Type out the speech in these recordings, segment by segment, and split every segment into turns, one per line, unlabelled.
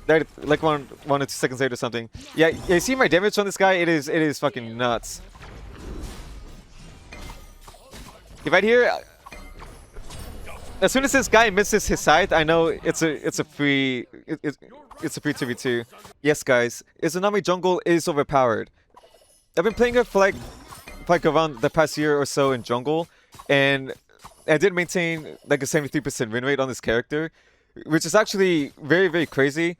That like 1 or 2 seconds later or something. Yeah, you see my damage on this guy? It is fucking nuts. If right here, as soon as this guy misses his scythe, I know it's a free 2v2. Yes, guys, Izanami jungle is overpowered. I've been playing her for like around the past year or so in jungle, and I did maintain like a 73% win rate on this character, which is actually very, very crazy.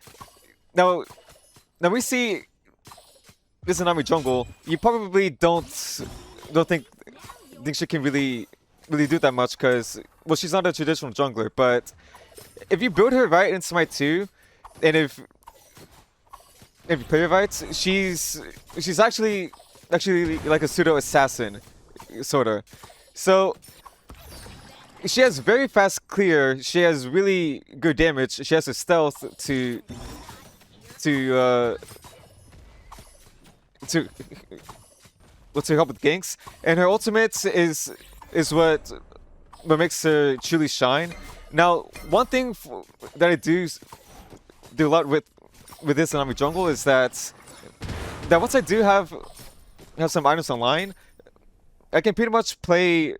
Now we see Izanami jungle. You probably don't think she can really do that much because, well, she's not a traditional jungler. But if you build her right in Smite 2, and if you play her right, she's actually like a pseudo assassin, sorta. So she has very fast clear. She has really good damage. She has a stealth to help with ganks, and her ultimate is what makes her truly shine. Now, one thing that I do a lot with this Izanami jungle is that once I do have some items online, I can pretty much play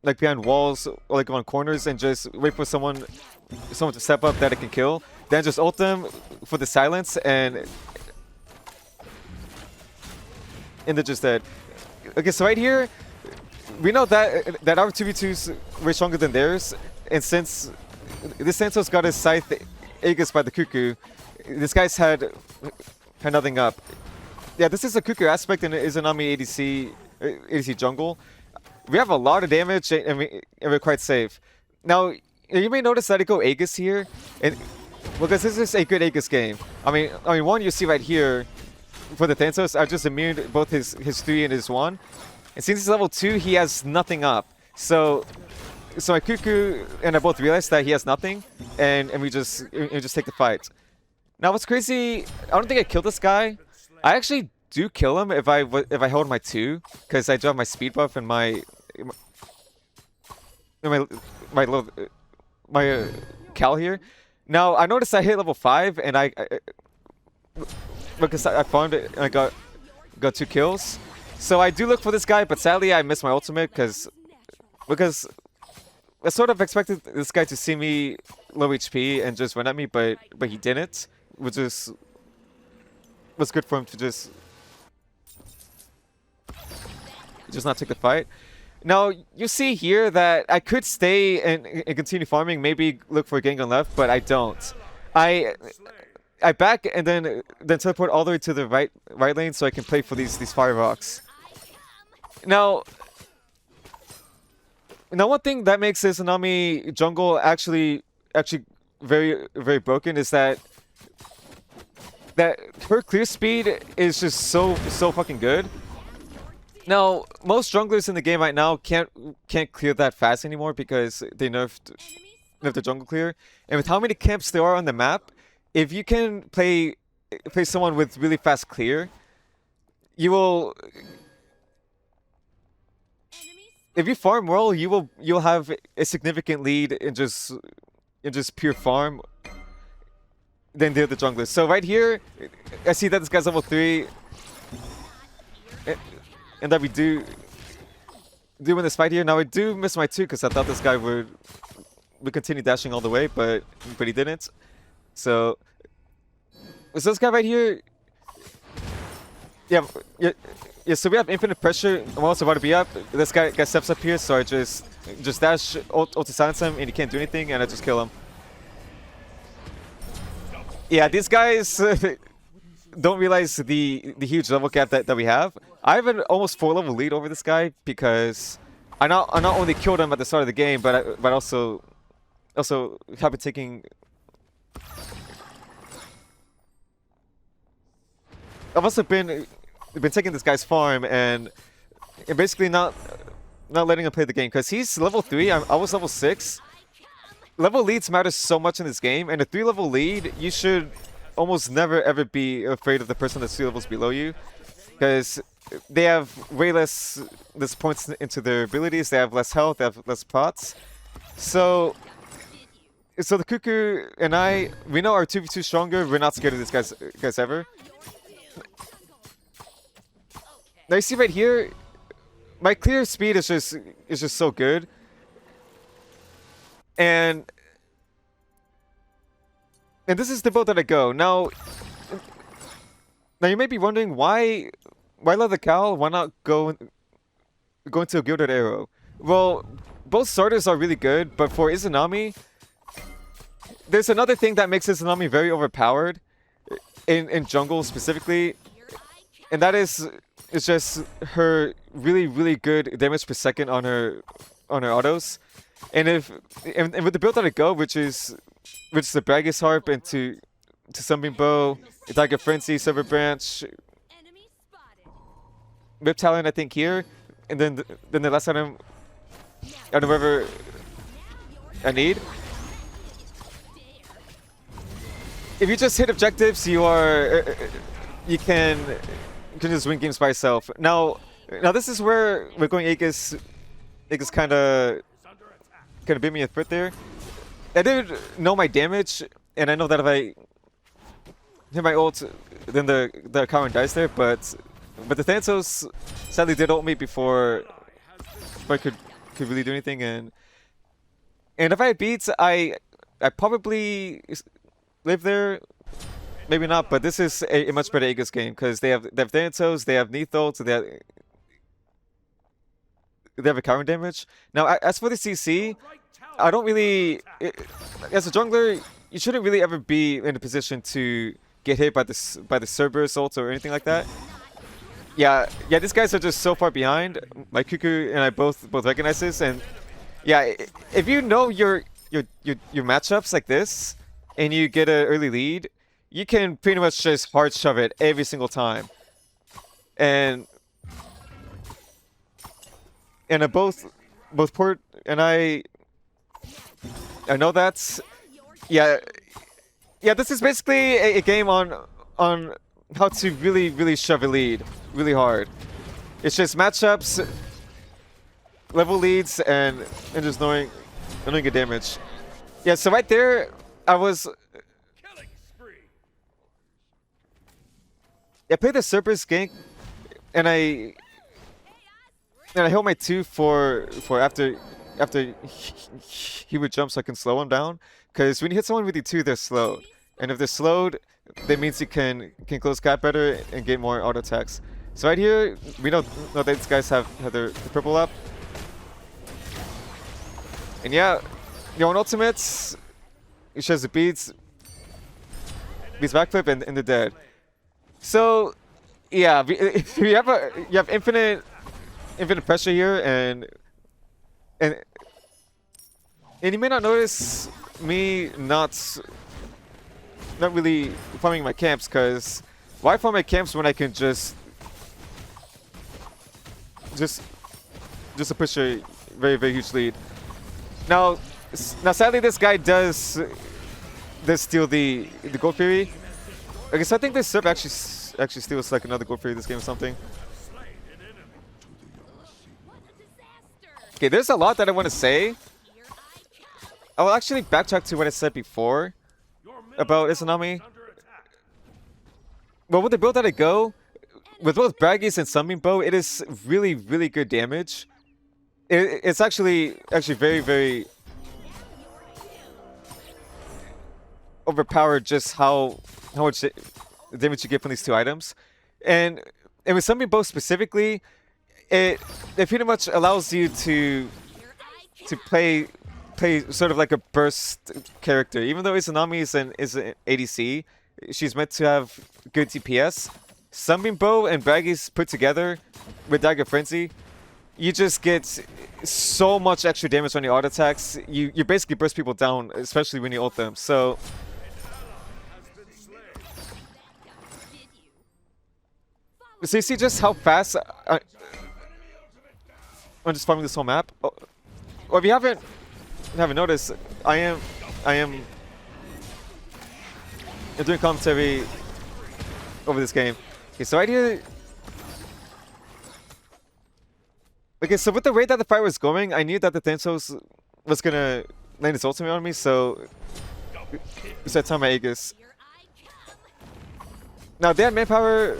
like behind walls or like on corners and just wait for someone to step up that I can kill. Then just ult them for the silence and they're just dead. Okay, so right here, we know that our 2v2's way stronger than theirs, and since this Santos got his scythe Aegis by the Cuckoo, this guy's had nothing up. Yeah, this is a Cuckoo aspect in Izanami ADC jungle. We have a lot of damage and we're quite safe. Now, you may notice that I go Aegis here, and because this is a good Aegis game. I mean, one you see right here for the Thanatos, I just immune both his 3 and his 1. And since he's level 2, he has nothing up. So my Cuckoo and I both realized that he has nothing, and we just take the fight. Now, what's crazy? I don't think I killed this guy. I actually do kill him if I hold my 2, because I do have my speed buff and my Cal here. Now I noticed I hit level 5 and because I farmed it and I got 2 kills. So I do look for this guy, but sadly I missed my ultimate because I sort of expected this guy to see me low HP and just run at me, but he didn't, which was good for him to just not take the fight. Now, you see here that I could stay and continue farming, maybe look for a gank on left, but I don't. I back and then teleport all the way to the right lane so I can play for these fire rocks. Now one thing that makes this Izanami jungle actually very, very broken is that her clear speed is just so fucking good. Now, most junglers in the game right now can't clear that fast anymore because they nerfed the jungle clear. And with how many camps there are on the map, if you can play someone with really fast clear, you will. If you farm well, you'll have a significant lead in just pure farm than the other junglers. So right here, I see that this guy's level 3. And that we do win this fight here. Now I do miss my 2 because I thought this guy would continue dashing all the way, but he didn't. So this guy right here, yeah. So we have infinite pressure. I'm also about to be up. This guy steps up here, so I just dash ult to silence him, and he can't do anything, and I just kill him. Yeah, these guys don't realize the huge level gap that we have. I have an almost 4 level lead over this guy because I not only killed him at the start of the game, but also have been taking. I've also been taking this guy's farm and basically not letting him play the game because he's level 3. I was level 6. Level leads matter so much in this game, and a 3 level lead, you should almost never ever be afraid of the person that's 3 levels below you, because they have way less points into their abilities. They have less health. They have less pots. So So the Cuckoo and we know our 2v2 stronger. We're not scared of this guys ever. Now you see right here, my clear speed is just so good. And this is the build that I go. Now you may be wondering why let the cow? Why not go into a Gilded Arrow? Well, both starters are really good, but for Izanami, there's another thing that makes Izanami very overpowered in jungle specifically, and that is it's just her really good damage per second on her autos. And with the build that I go, which is the Braggis Harp into Sunbeam Bow, Dagger Frenzy, Silver Branch, Whip Talon, I think here, and then the last item, I don't know whatever I need. If you just hit objectives, you can just win games by yourself. Now this is where we're going. Aegis kind of beat me a foot there. I didn't know my damage, and I know that if I hit my ult, then the Karin dies there. But the Thanatos sadly did ult me before I could really do anything. And if I had beats, I probably live there. Maybe not, but this is a much better Aegis game because they have Thanatos, they have Nethos, they have a Karin damage. Now, as for the CC, I don't really... as a jungler, you shouldn't really ever be in a position to get hit by the Cerberus ult or anything like that. Yeah, these guys are just so far behind. My Cuckoo and I both recognize this, and yeah, if you know your matchups like this, and you get an early lead, you can pretty much just hard shove it every single time. And both Port and I know that's yeah, this is basically a game on how to really shove a lead really hard. It's just matchups, level leads, and just knowing your damage. Yeah, so right there I played the Cerberus gank, and I held my 2 for after he would jump so I can slow him down. Because when you hit someone with your 2, they're slowed, and if they're slowed, that means you can close gap better and get more auto attacks. So right here, we know that these guys have their purple up, and yeah, on ultimates, it shows the beats backflip, and they're dead. So yeah, you have infinite pressure here, and you may not notice me not really farming my camps, because why farm my camps when I can just push a very huge lead. Now sadly this guy does steal the Gold Fury. Okay, so I think this Serp actually steals like another Gold Fury this game or something. Okay, there's a lot that I want to say. I will actually backtrack to what I said before about Izanami. Well, with the build that I go, with both Braggis and Sunbeam Bow, it is really good damage. It's actually very overpowered just how much damage you get from these 2 items. And with Sunbeam Bow specifically, it pretty much allows you to play sort of like a burst character. Even though Izanami is an ADC, she's meant to have good DPS. Sunbeam Bow and Braggis put together with Dagger Frenzy, you just get so much extra damage on your auto attacks. You basically burst people down, especially when you ult them. So you see just how fast I'm just farming this whole map. Oh, well, if you haven't noticed, I am doing commentary over this game. Okay, so right here. Okay, so with the way that the fight was going, I knew that the Thanatos was gonna land his ultimate on me, so I time my Aegis. Now they have manpower.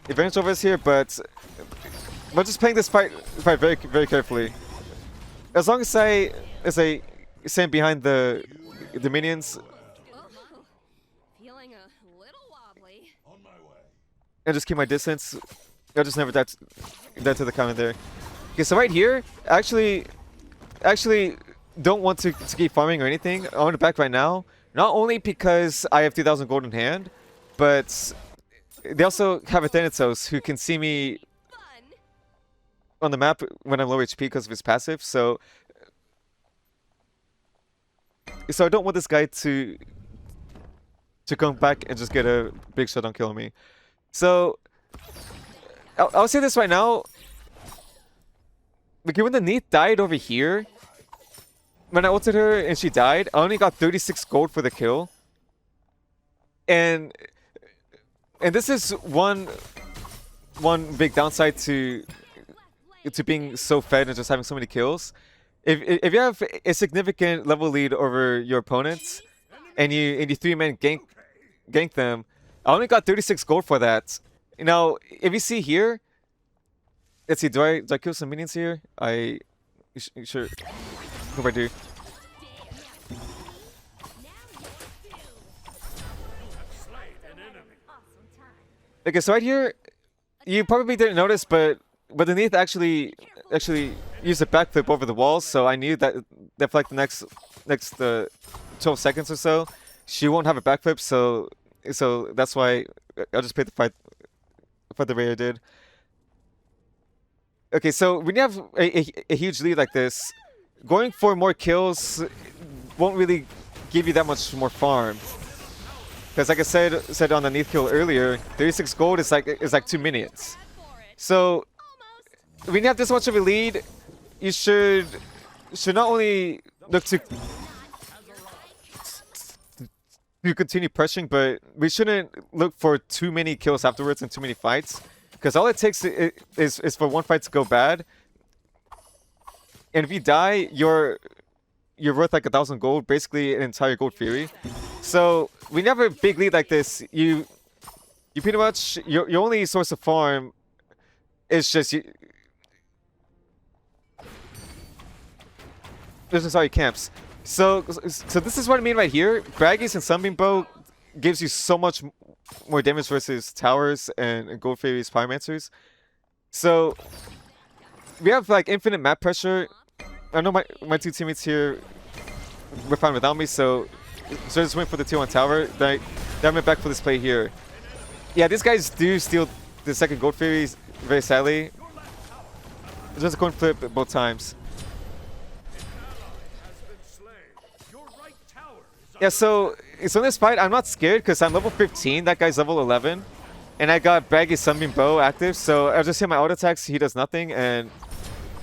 Advantage over us here, but I'm just playing this fight very carefully. As long as I stand behind the minions and just keep my distance, I'll just never die to the counter there. Okay, so right here, actually don't want to keep farming or anything. I want to back right now, not only because I have 3,000 gold in hand, but they also have a Thanatos who can see me on the map when I'm low HP because of his passive. So I don't want this guy to come back and just get a big shutdown kill on me. So I'll say this right now. Like when the Neith died over here, when I ulted her and she died, I only got 36 gold for the kill. And this is one big downside to being so fed and just having so many kills. If you have a significant level lead over your opponents and you 3-man gank them, I only got 36 gold for that. Now, if you see here, let's see, do I kill some minions here? Sure. Hope I do. Okay, so right here, you probably didn't notice, but underneath actually used a backflip over the walls, so I knew that for like the next 12 seconds or so, she won't have a backflip, so that's why I'll just play the fight the way I did. Okay, so when you have a huge lead like this, going for more kills won't really give you that much more farm. Because like I said on the Neith kill earlier, 36 gold is like 2 minions. So when you have this much of a lead, you should not only look to continue pushing, but we shouldn't look for too many kills afterwards and too many fights. Because all it takes is for one fight to go bad. And if you die, you're worth like 1,000 gold, basically an entire gold fury. So when you have a big lead like this, you pretty much your only source of farm is just camps. So this is what I mean right here. Braggies and Sunbeam Bow gives you so much more damage versus towers and gold fairies, pyromancers. So we have like infinite map pressure. I know my two teammates here were fine without me, so I just went for the 2-1 tower. Then I went back for this play here. Yeah, these guys do steal the second gold fairies very sadly. Just a coin flip both times. Yeah, so in this fight, I'm not scared because I'm level 15. That guy's level 11. And I got Braggy Sunbeam Bow active, so I just hit my auto attacks, he does nothing, and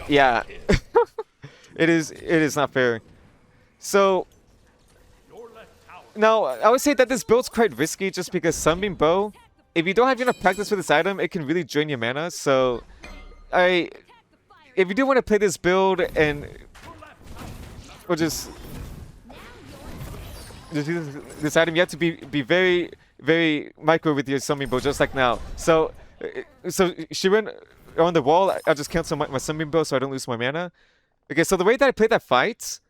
yeah. It is not fair. So now I would say that this build's quite risky just because Sunbeam Bow, if you don't have enough practice with this item, it can really drain your mana. So if you do want to play this build and or just this item, you have to be very, very micro with your Sunbeam Bow, just like now. So she went on the wall. I just cancel my Sunbeam Bow so I don't lose my mana. Okay, so the way that I played that fight,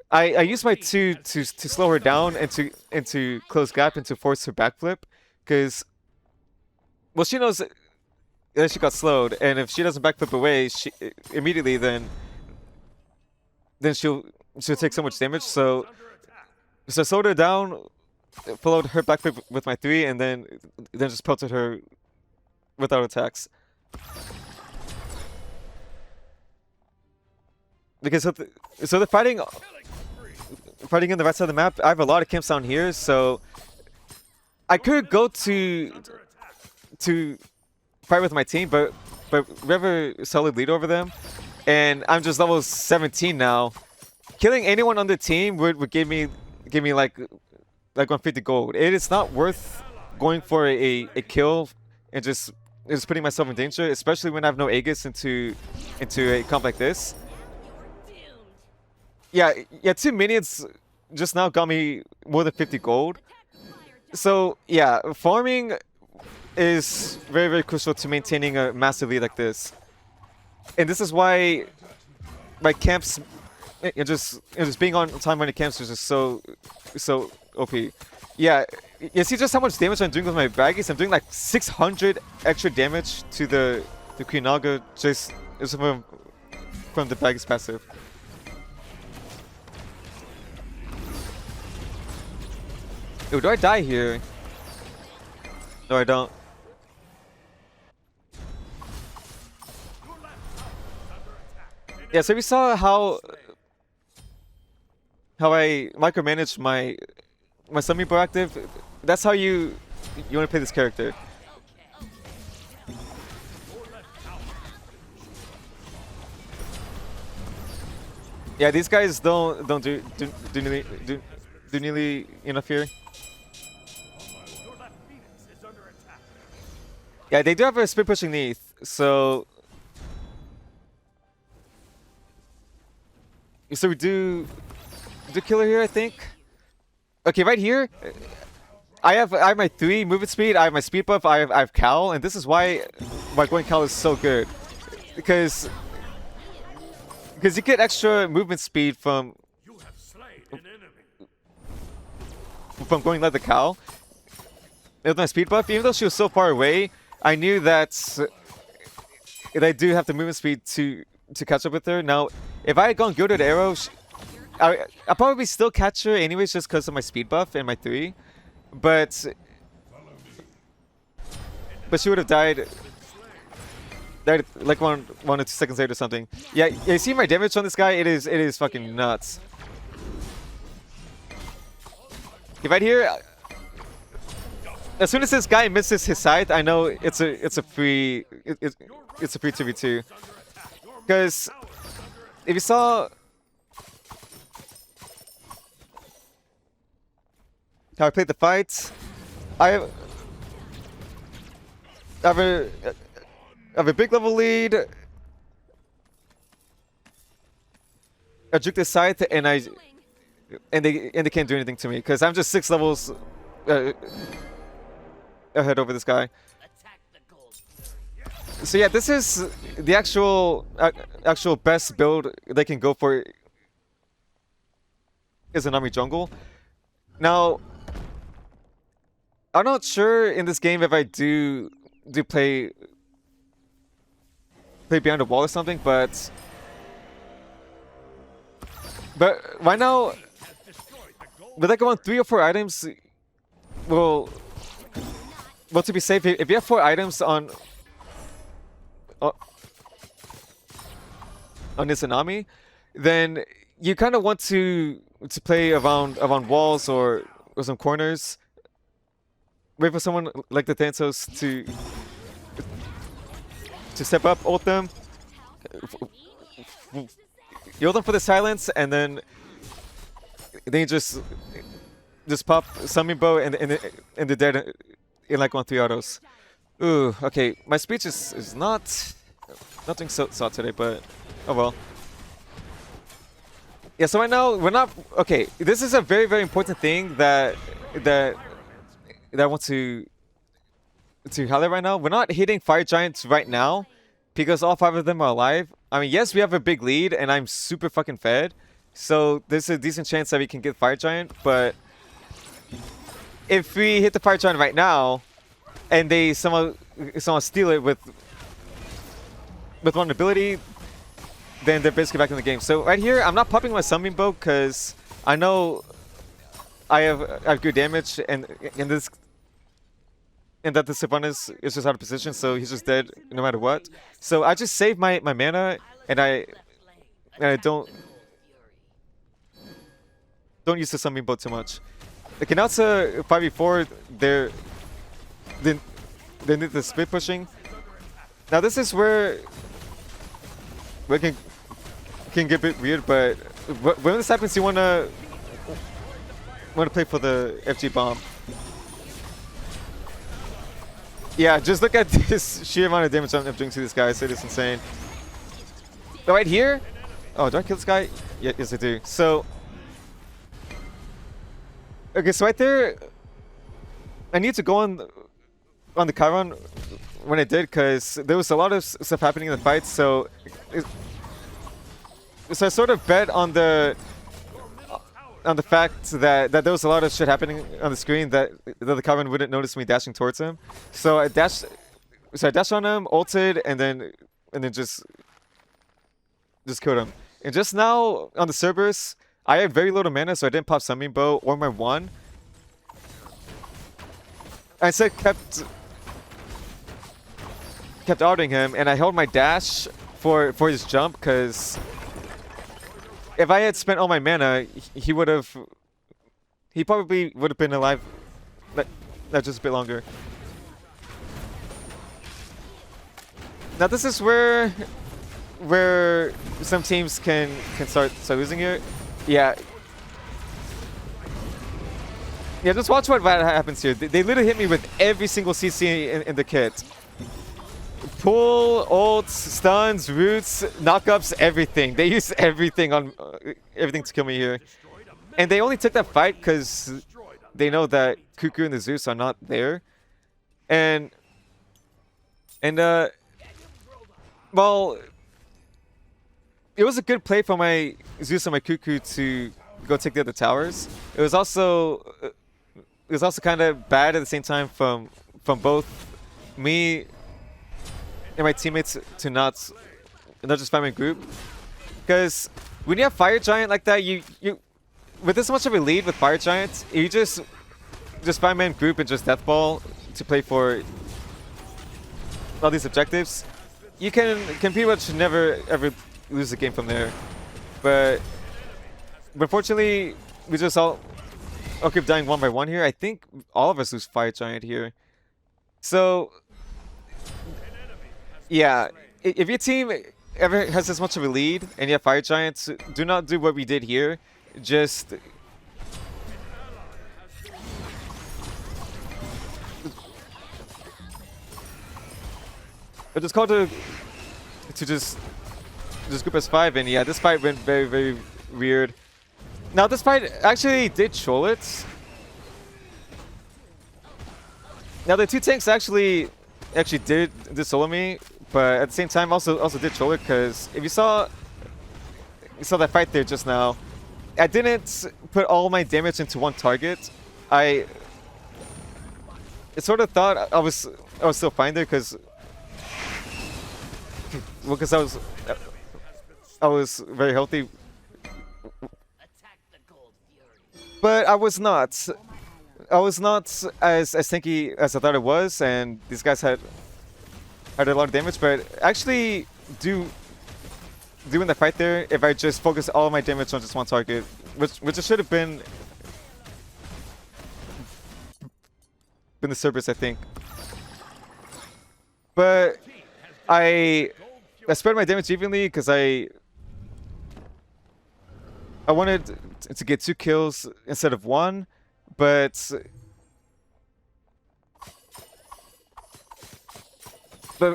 I used my 2 to slow her down and to close gap and to force her backflip, because well, she knows that she got slowed, and if she doesn't backflip away, immediately then she'll take so much damage. So I slowed her down, followed her backflip with my 3, and then just pelted her without attacks. Because so they're fighting in the right side of the map. I have a lot of camps down here, so I could go to fight with my team, but we have a solid lead over them, and I'm just level 17 now. Killing anyone on the team would give me like 150 gold. It is not worth going for a kill and just is putting myself in danger, especially when I have no Aegis into a comp like this. Yeah, 2 minions just now got me more than 50 gold. So yeah, farming is very, very crucial to maintaining a massive lead like this. And this is why my camps, just being on time when it camps is just so OP. Yeah, you see just how much damage I'm doing with my baggies. I'm doing like 600 extra damage to the Queen Naga just from the baggies passive. Ooh, do I die here? No, I don't. Yeah, so we saw how I micromanage my semi-proactive. That's how you want to play this character. Yeah, these guys don't do nearly enough here. Yeah, they do have a split pushing Neath, so we do killer here, I think. Okay, right here, I have my 3 movement speed, I have my speed buff, I have Cal, and this is why going Cal is so good, because you get extra movement speed from going leather Cal. With my speed buff, even though she was so far away, I knew that I do have the movement speed to catch up with her. Now, if I had gone Gilded Arrow, I'll probably still catch her anyways just because of my speed buff and my 3. But she would have died like 1 or 2 seconds later or something. Yeah, you see my damage on this guy? It is fucking nuts. If right here, as soon as this guy misses his scythe, I know it's a free 2v2. Because if you saw how I played the fight, I have a big level lead. I juke this scythe and they can't do anything to me because I'm just 6 levels ahead over this guy. So yeah, this is the actual best build they can go for. Izanami jungle. Now, I'm not sure in this game if I do play behind a wall or something, but right now, with like around 3 or 4 items, well, to be safe, if you have 4 items on Izanami, then you kind of want to play around walls or some corners. Wait for someone like the Thanatos to step up, ult them. You ult them for the silence, and then you just pop Summon Bow and the dead in like 1-3 autos. Ooh, okay. My speech is not doing so today, but oh well. Yeah, so right now we're not okay. This is a very, very important thing that I want to highlight right now. We're not hitting Fire Giants right now because all 5 of them are alive. I mean, yes, we have a big lead, and I'm super fucking fed, so there's a decent chance that we can get Fire Giant. But if we hit the Fire Giant right now, and they somehow steal it with one ability, then they're basically back in the game. So right here, I'm not popping my Summoning Bow because I know I have good damage, and that the Sylvanas is just out of position, so he's just dead no matter what. So I just save my mana, and I don't use the Summoning Bow too much. Okay, now it's a 5v4. They need the split pushing. Now this is where we can get a bit weird, but when this happens, you wanna play for the FG bomb. Yeah, just look at this sheer amount of damage I'm doing to this guy. It is insane. Right here? Oh, do I kill this guy? Yeah, yes I do. So, okay, so right there, I need to go on the Chiron when I did, because there was a lot of stuff happening in the fight. So I sort of bet on the fact that there was a lot of shit happening on the screen that the Chiron wouldn't notice me dashing towards him. So I dashed on him, ulted, and then just killed him. And just now on the Cerberus, I had very little mana, so I didn't pop Summoning Bow or my wand. I instead kept autoing him, and I held my dash for his jump, because if I had spent all my mana, he probably would have been alive not just a bit longer. Now this is where some teams can start losing here. Yeah. Yeah, just watch what happens here. They literally hit me with every single CC in the kit. Pull, ults, stuns, roots, knockups, everything. They use everything on everything to kill me here. And they only took that fight because they know that Cuckoo and the Zeus are not there. And well, it was a good play for my Zeus and my Cuckoo to go take the other towers. It was also kind of bad at the same time from both me and my teammates to not just find my group, because when you have Fire Giant like that, you with this much of a lead with Fire Giants, you just 5-man group and just Death Ball to play for all these objectives. You can pretty much never ever lose the game from there. But unfortunately, we just all keep dying one by one here. I think all of us lose Fire Giant here. So yeah, if your team ever has this much of a lead and you have Fire Giants, do not do what we did here. Just it's called to just group as 5, and yeah, this fight went very, very weird. Now this fight actually did troll it. Now the two tanks actually did solo me, but at the same time also did troll it, because if you saw that fight there just now, I didn't put all my damage into one target. I sort of thought I was still fine there, because I was very healthy, but I was not. I was not as tanky as I thought it was, and these guys had a lot of damage. But actually, doing the fight there, if I just focus all my damage on just one target, which it should have been the Cerberus, I think. But I spread my damage evenly because I wanted to get 2 kills instead of 1, but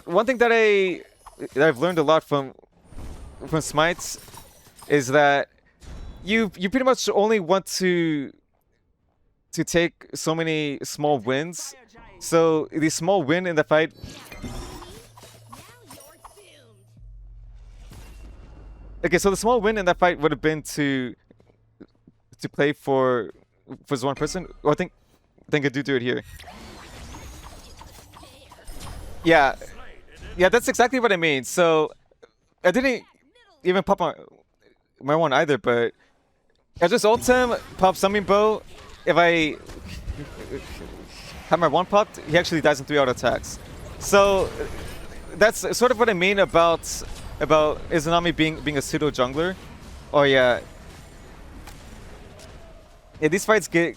one thing that I've learned a lot from Smites is that you pretty much only want to take so many small wins. So the small win in the fight, okay, so the small win in that fight would have been to play for this one person. Well, I think I do it here. Yeah, that's exactly what I mean. So I didn't even pop my one either, but I just ult him, pop Summoning Bow. If I have my one popped, he actually dies in 3 auto attacks. So that's sort of what I mean about Izanami being a pseudo jungler. Oh yeah. Yeah, these fights get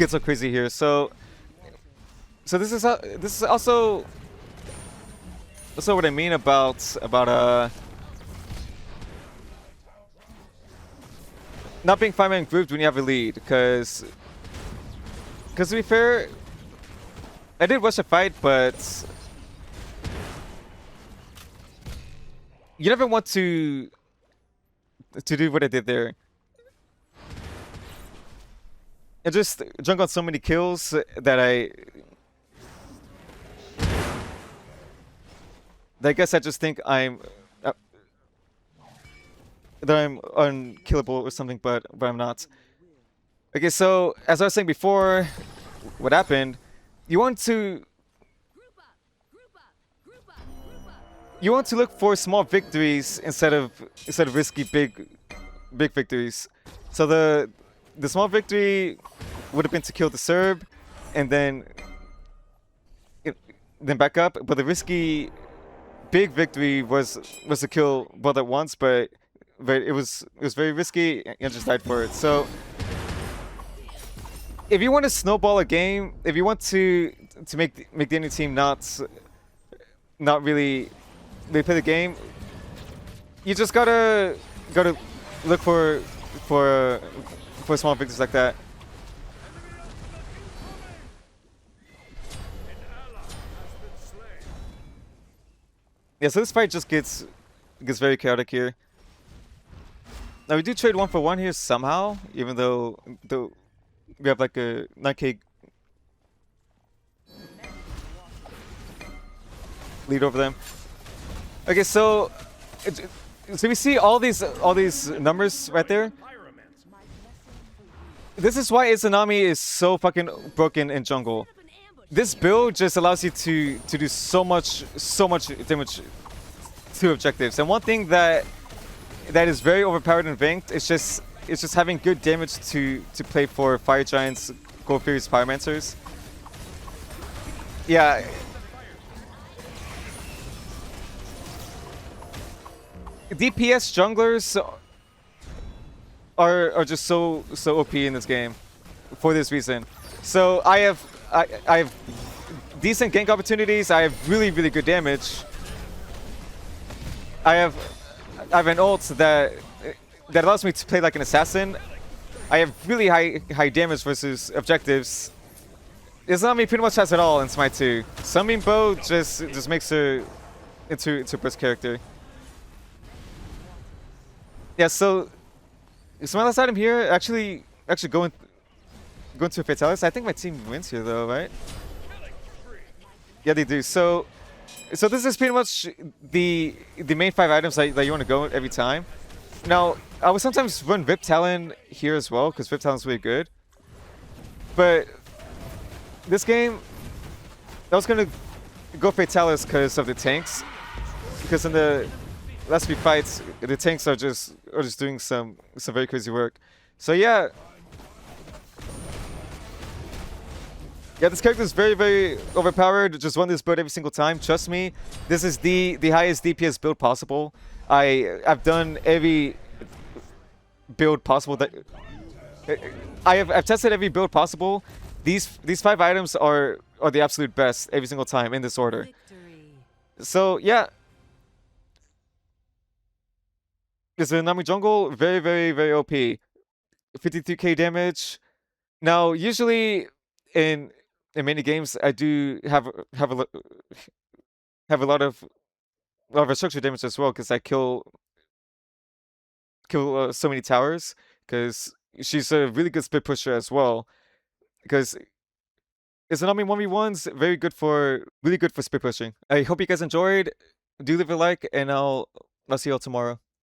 so crazy here. So this is also what I mean about not being 5-man grouped when you have a lead, because Because to be fair, I did watch the fight, but you never want to do what I did there. I just junk on so many kills that I guess I just think that I'm unkillable or something, but I'm not. Okay, so as I was saying before, what happened? You want to look for small victories instead of risky big victories. So the small victory would have been to kill the Serb, and then back up. But the risky big victory was to kill both at once, but it was very risky and just died for it. So if you want to snowball a game, if you want to make the enemy team not really play the game, you just gotta look for small victories like that. Yeah, so this fight just gets very chaotic here. Now we do trade 1-for-1 here somehow, even though we have like a 9k lead over them. Okay, so we see all these numbers right there. This is why Izanami is so fucking broken in jungle. This build just allows you to do so much damage to objectives. And one thing that is very overpowered in ranked is just having good damage to play for Fire Giants, Gold Furies, Pyromancers. Yeah. DPS junglers are just so OP in this game for this reason. So I have decent gank opportunities. I have really good damage. I have an ult that allows me to play like an assassin. I have really high damage versus objectives. Izanami pretty much has it all in Smite 2. Sunbeam Bow just makes her into a burst character. Yeah, so my last item here actually going to Fatalis. I think my team wins here though, right? Yeah, they do. So this is pretty much the main 5 items that you want to go every time. Now, I would sometimes run Rip Talon here as well, because Rip Talon's really good. But this game, I was going to go Fatalis because of the tanks. Because in the last few fights, the tanks are just doing some very crazy work. So yeah. Yeah, this character is very overpowered. Just run this build every single time. Trust me, this is the highest DPS build possible. I've done every build possible that I've tested every build possible. These 5 items are the absolute best every single time in this order. So yeah, this is Izanami jungle, very OP. 52k damage. Now usually in many games I do have a lot of structure damage as well, because I kill so many towers, because she's a really good split pusher as well, because Izanami 1v1's really good for split pushing. I hope you guys enjoyed. Do leave a like, and I'll see you all tomorrow.